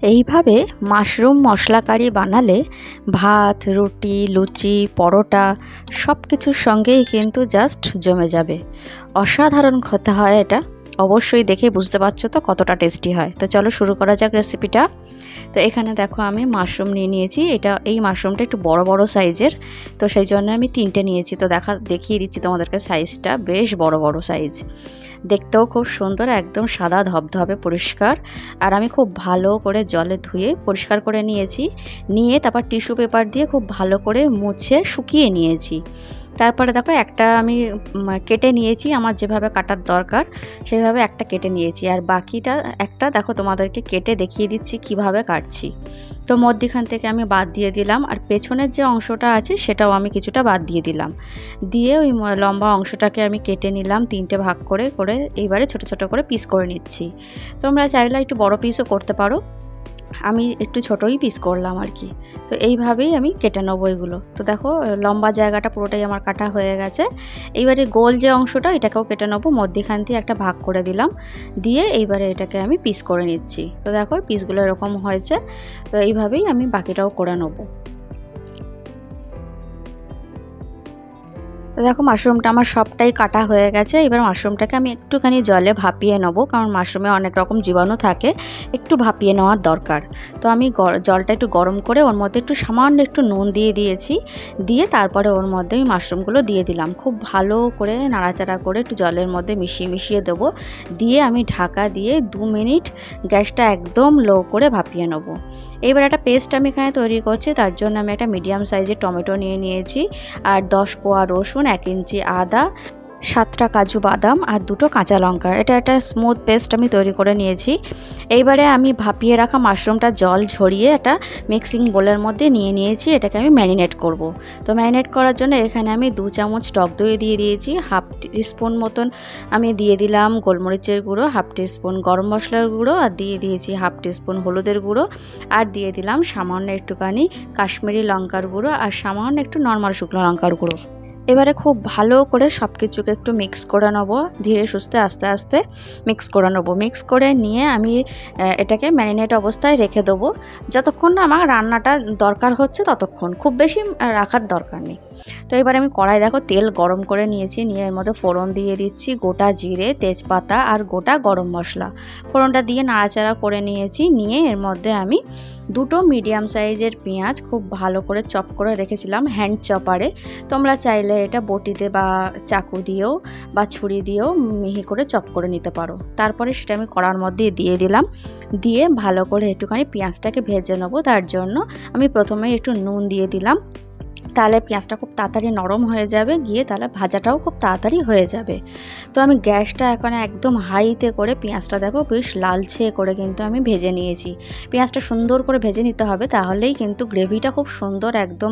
এইভাবে মাশরুম মশলা কারি বানালে ভাত, রুটি, লুচি, পরোটা সব কিছুর সঙ্গেই কিন্তু জাস্ট জমে যাবে। অসাধারণ খেতে হয় এটা। অবশ্যই দেখে বুঝতে পারছো তো কতটা টেস্টি হয়। তো চলো শুরু করা যাক রেসিপিটা। তো এখানে দেখো আমি মাশরুম নিয়ে নিয়েছি। এই মাশরুমটা একটু বড় বড় সাইজের, তো সেই জন্য আমি 3টে নিয়েছি। তো দেখিয়ে দিচ্ছি তোমাদেরকে, সাইজটা বেশ বড় বড় সাইজ, দেখতেও খুব সুন্দর, একদম সাদা ধবধবে পরিষ্কার। আর আমি খুব ভালো করে জলে ধুয়ে পরিষ্কার করে নিয়েছি। নিয়ে তারপর টিস্যু পেপার দিয়ে খুব ভালো করে মুছে শুকিয়ে নিয়েছি। তারপরে দেখো একটা আমি কেটে নিয়েছি, আমার যেভাবে কাটার দরকার সেভাবে একটা কেটে নিয়েছি। আর বাকিটা একটা দেখো তোমাদেরকে কেটে দেখিয়ে দিচ্ছি কিভাবে কাটছি। তো মধ্যখান থেকে আমি বাদ দিয়ে দিলাম, আর পেছনের যে অংশটা আছে সেটাও আমি কিছুটা বাদ দিয়ে দিলাম। দিয়ে ওই লম্বা অংশটাকে আমি কেটে নিলাম 3টে ভাগ করে করে। এইবারে ছোট ছোট করে পিস করে নিচ্ছি। তোমরা চাইলে একটু বড় পিসও করতে পারো, আমি একটু ছোটই পিস করলাম আর কি। তো এইভাবেই আমি কেটে নেবো এগুলো। তো দেখো লম্বা জায়গাটা পুরোটাই আমার কাটা হয়ে গেছে। এইবারে গোল যে অংশটা এটাকেও কেটে নেবো, মধ্যখান দিয়ে একটা ভাগ করে দিলাম। দিয়ে এইবারে এটাকে আমি পিস করে নিচ্ছি। তো দেখো পিসগুলো এরকম হয়েছে। তো এইভাবেই আমি বাকিটাও করে নেবো। দেখো মাশরুমটা আমার সবটাই কাটা হয়ে গেছে। এবার মাশরুমটাকে আমি একটুখানি জলে ভাপিয়ে নেব, কারণ মাশরুমে অনেক রকম জীবাণু থাকে, একটু ভাপিয়ে নেওয়ার দরকার। তো আমি জলটা একটু গরম করে ওর মধ্যে একটু সামান্য একটু নুন দিয়ে দিয়েছি। দিয়ে তারপরে ওর মধ্যে আমি মাশরুমগুলো দিয়ে দিলাম। খুব ভালো করে নাড়াচাড়া করে একটু জলের মধ্যে মিশিয়ে মিশিয়ে দেবো। দিয়ে আমি ঢাকা দিয়ে 2 মিনিট গ্যাসটা একদম লো করে ভাপিয়ে নেব। এবার একটা পেস্ট আমি এখানে তৈরি করছি। তার জন্য আমি একটা মিডিয়াম সাইজের টমেটো নিয়ে নিয়েছি, আর 10 কোয়া রসুন, 1 ইঞ্চি আদা, 7টা কাজু বাদাম, আর 2টো কাঁচা লঙ্কা। এটা একটা স্মুথ পেস্ট আমি তৈরি করে নিয়েছি। এইবারে আমি ভাপিয়ে রাখা মাশরুমটা জল ঝরিয়ে একটা মিক্সিং বোলের মধ্যে নিয়ে নিয়েছি। এটাকে আমি ম্যারিনেট করব। তো ম্যারিনেট করার জন্য এখানে আমি 2 চামচ টক দই দিয়ে দিয়েছি, হাফ টিস্পুন মতন আমি দিয়ে দিলাম গোলমরিচের গুঁড়ো, হাফ টিস্পুন গরম মশলার গুঁড়ো, আর দিয়ে দিয়েছি হাফ টিস্পুন হলুদের গুঁড়ো, আর দিয়ে দিলাম সামান্য একটুখানি কাশ্মীরি লঙ্কার গুঁড়ো, আর সামান্য একটু নর্মাল শুকনো লঙ্কার গুঁড়ো। এবারে খুব ভালো করে সব কিছুকে একটু মিক্স করে নেবো, ধীরে সুস্থে আস্তে আস্তে মিক্স করে নেবো। মিক্স করে নিয়ে আমি এটাকে ম্যারিনেট অবস্থায় রেখে দেবো, যতক্ষণ না আমার রান্নাটা দরকার হচ্ছে ততক্ষণ, খুব বেশি রাখার দরকার নেই। তো এবার আমি কড়াই দেখো তেল গরম করে নিয়েছি, নিয়ে এর মধ্যে ফোড়ন দিয়ে দিচ্ছি গোটা জিরে, তেজপাতা আর গোটা গরম মশলা। ফোড়নটা দিয়ে নাড়াচাড়া করে নিয়েছি। নিয়ে এর মধ্যে আমি 2টো মিডিয়াম সাইজের পেঁয়াজ খুব ভালো করে চপ করে রেখেছিলাম হ্যান্ড চপারে। তোমরা চাইলে এটা বটিতে বা চাকু দিয়েও বা ছুরি দিয়েও মিহি করে চপ করে নিতে পারো। তারপরে সেটা আমি কড়ার মধ্যে দিয়ে দিলাম। দিয়ে ভালো করে একটুখানি পেঁয়াজটাকে ভেজে নেবো। তার জন্য আমি প্রথমে একটু নুন দিয়ে দিলাম, তাহলে পেঁয়াজটা খুব তাড়াতাড়ি নরম হয়ে যাবে, গিয়ে তাহলে ভাজাটাও খুব তাড়াতাড়ি হয়ে যাবে। তো আমি গ্যাসটা এখন একদম হাইতে করে পেঁয়াজটা দেখো বেশ লালচে করে কিন্তু আমি ভেজে নিয়েছি। পেঁয়াজটা সুন্দর করে ভেজে নিতে হবে, তাহলেই কিন্তু গ্রেভিটা খুব সুন্দর একদম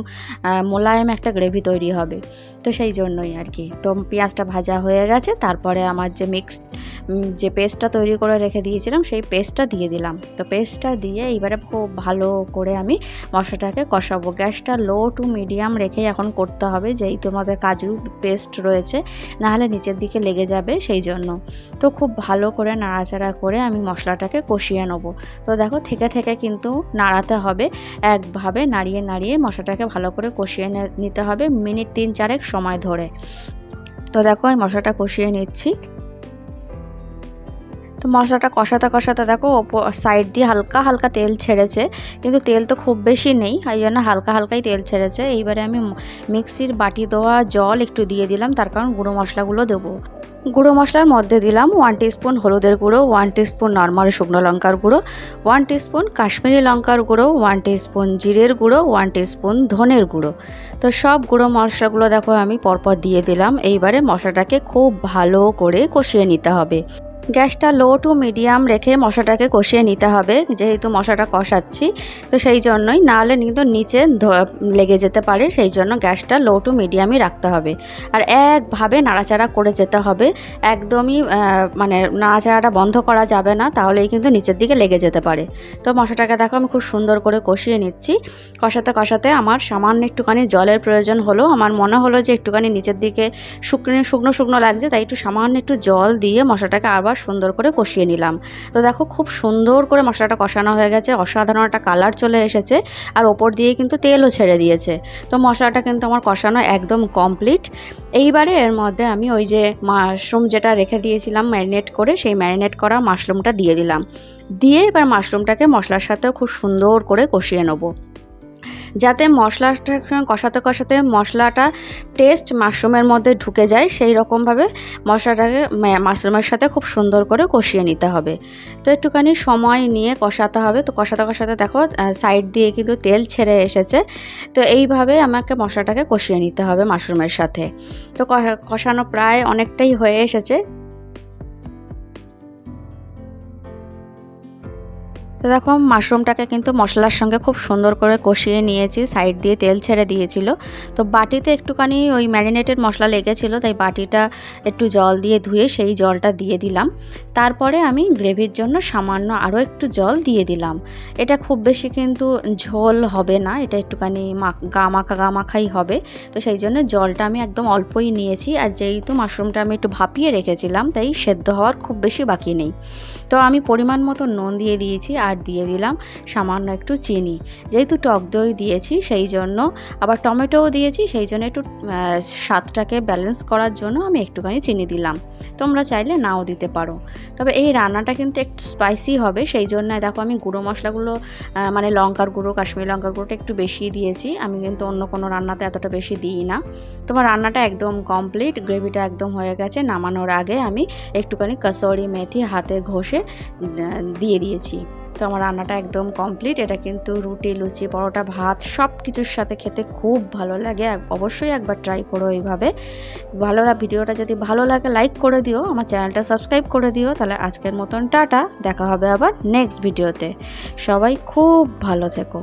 মোলায়েম একটা গ্রেভি তৈরি হবে। তো সেই জন্যই আর কি। তো পেঁয়াজটা ভাজা হয়ে গেছে। তারপরে আমার যে পেস্টটা তৈরি করে রেখে দিয়েছিলাম সেই পেস্টটা দিয়ে দিলাম। তো পেস্টটা দিয়ে এবারে খুব ভালো করে আমি মশলাটাকে কষাবো। গ্যাসটা লো টু মিডিয়াম রেখে এখন করতে হবে, যেই তোমাদের কাজু পেস্ট রয়েছে, নাহলে নিচের দিকে লেগে যাবে, সেই জন্য। তো খুব ভালো করে নাড়াচাড়া করে আমি মশলাটাকে কষিয়ে নেব। তো দেখো থেকে থেকে কিন্তু নাড়াতে হবে, একভাবে নাড়িয়ে নাড়িয়ে মশলাটাকে ভালো করে কষিয়ে নিতে হবে মিনিট 3-4 সময় ধরে। তো দেখো আমি মশলাটা কষিয়ে নিচ্ছি। তো মশলাটা কষাতে কষাতে দেখো সাইড দিয়ে হালকা হালকা তেল ছেড়েছে, কিন্তু তেল তো খুব বেশি নেই, এই জন্য হালকা হালকাই তেল ছেড়েছে। এইবারে আমি মিক্সির বাটি দেওয়া জল একটু দিয়ে দিলাম, তার কারণ গুঁড়ো মশলাগুলো দেবো। গুঁড়ো মশলার মধ্যে দিলাম 1 টিস্পুন হলুদের গুঁড়ো, 1 টিস্পুন নর্মাল শুকনো লঙ্কার গুঁড়ো, 1 টিস্পুন কাশ্মীরি লঙ্কার গুঁড়ো, 1 টিস্পুন জিরের গুঁড়ো, 1 টিস্পুন ধনের গুঁড়ো। তো সব গুঁড়ো মশলাগুলো দেখো আমি পরপর দিয়ে দিলাম। এইবারে মশলাটাকে খুব ভালো করে কষিয়ে নিতে হবে। গ্যাসটা লো টু মিডিয়াম রেখে মশলাটাকে কষিয়ে নিতে হবে, যেহেতু মশলাটা কষাচ্ছি, তো সেই জন্যই, নাহলে কিন্তু নিচে লেগে যেতে পারে, সেই জন্য গ্যাসটা লো টু মিডিয়ামই রাখতে হবে। আর একভাবে নাড়াচাড়া করে যেতে হবে, একদমই মানে নাড়াচাড়াটা বন্ধ করা যাবে না, তাহলেই কিন্তু নিচের দিকে লেগে যেতে পারে। তো মশলাটাকে দেখো আমি খুব সুন্দর করে কষিয়ে নিচ্ছি। কষাতে কষাতে আমার সামান্য একটুখানি জলের প্রয়োজন হলো, আমার মনে হলো যে একটুখানি নিচের দিকে শুকনো শুকনো লাগছে, তাই একটু সামান্য একটু জল দিয়ে মশলাটাকে আবার সুন্দর করে কষিয়ে নিলাম। তো দেখো খুব সুন্দর করে মশলাটা কষানো হয়ে গেছে, অসাধারণ একটা কালার চলে এসেছে, আর ওপর দিয়ে কিন্তু তেলও ছেড়ে দিয়েছে। তো মশলাটা কিন্তু আমার কষানো একদম কমপ্লিট। এইবারে এর মধ্যে আমি ওই যে মাশরুম যেটা রেখে দিয়েছিলাম ম্যারিনেট করে, সেই ম্যারিনেট করা মাশরুমটা দিয়ে দিলাম। দিয়ে এবার মাশরুমটাকে মশলার সাথেও খুব সুন্দর করে কষিয়ে নেব, যাতে মশলাটার সঙ্গে কষাতে কষাতে মশলাটা টেস্ট মাশরুমের মধ্যে ঢুকে যায়, সেই রকমভাবে মশলাটাকে মাশরুমের সাথে খুব সুন্দর করে কষিয়ে নিতে হবে। তো একটুখানি সময় নিয়ে কষাতে হবে। তো কষাতে কষাতে দেখো সাইড দিয়ে কিন্তু তেল ছেড়ে এসেছে। তো এইভাবে আমাকে মশলাটাকে কষিয়ে নিতে হবে মাশরুমের সাথে। তো কষানো প্রায় অনেকটাই হয়ে এসেছে। তো দেখো মাশরুমটাকে কিন্তু মশলার সঙ্গে খুব সুন্দর করে কষিয়ে নিয়েছি, সাইড দিয়ে তেল ছেড়ে দিয়েছিল। তো বাটিতে একটুখানি ওই ম্যারিনেটেড মশলা লেগেছিলো, তাই বাটিটা একটু জল দিয়ে ধুয়ে সেই জলটা দিয়ে দিলাম। তারপরে আমি গ্রেভির জন্য সামান্য আরও একটু জল দিয়ে দিলাম। এটা খুব বেশি কিন্তু ঝোল হবে না, এটা একটুখানি গামাখাই হবে। তো সেই জন্য জলটা আমি একদম অল্পই নিয়েছি। আর যেহেতু মাশরুমটা আমি একটু ভাপিয়ে রেখেছিলাম, তাই সেদ্ধ হওয়ার খুব বেশি বাকি নেই। তো আমি পরিমাণ মতো নুন দিয়ে দিয়েছি, আর দিয়ে দিলাম সামান্য একটু চিনি। যেহেতু টক দই দিয়েছি সেই জন্য, আবার টমেটোও দিয়েছি, সেই জন্য একটু স্বাদটাকে ব্যালেন্স করার জন্য আমি একটুখানি চিনি দিলাম। তোমরা চাইলে নাও দিতে পারো। তবে এই রান্নাটা কিন্তু একটু স্পাইসি হবে, সেই জন্য দেখো আমি গুঁড়ো মশলাগুলো মানে লঙ্কার গুঁড়ো, কাশ্মীরি লঙ্কার গুঁড়োটা একটু বেশি দিয়েছি। আমি কিন্তু অন্য কোনো রান্নাতে এতটা বেশি দিই না। তোমার রান্নাটা একদম কমপ্লিট, গ্রেভিটা একদম হয়ে গেছে। নামানোর আগে আমি একটুখানি কসুরি মেথি হাতে ঘষে দিয়ে দিয়েছি। তো আমার রান্নাটা একদম কমপ্লিট। এটা কিন্তু রুটি, লুচি, পরোটা, ভাত সব কিছুর সাথে খেতে খুব ভালো লাগে। অবশ্যই একবার ট্রাই করো এইভাবে। ভিডিওটা যদি ভালো লাগে লাইক করে দিও, আমার চ্যানেলটা সাবস্ক্রাইব করে দিও। তাহলে আজকের মতন টাটা, দেখা হবে আবার নেক্সট ভিডিওতে। সবাই খুব ভালো থেকো।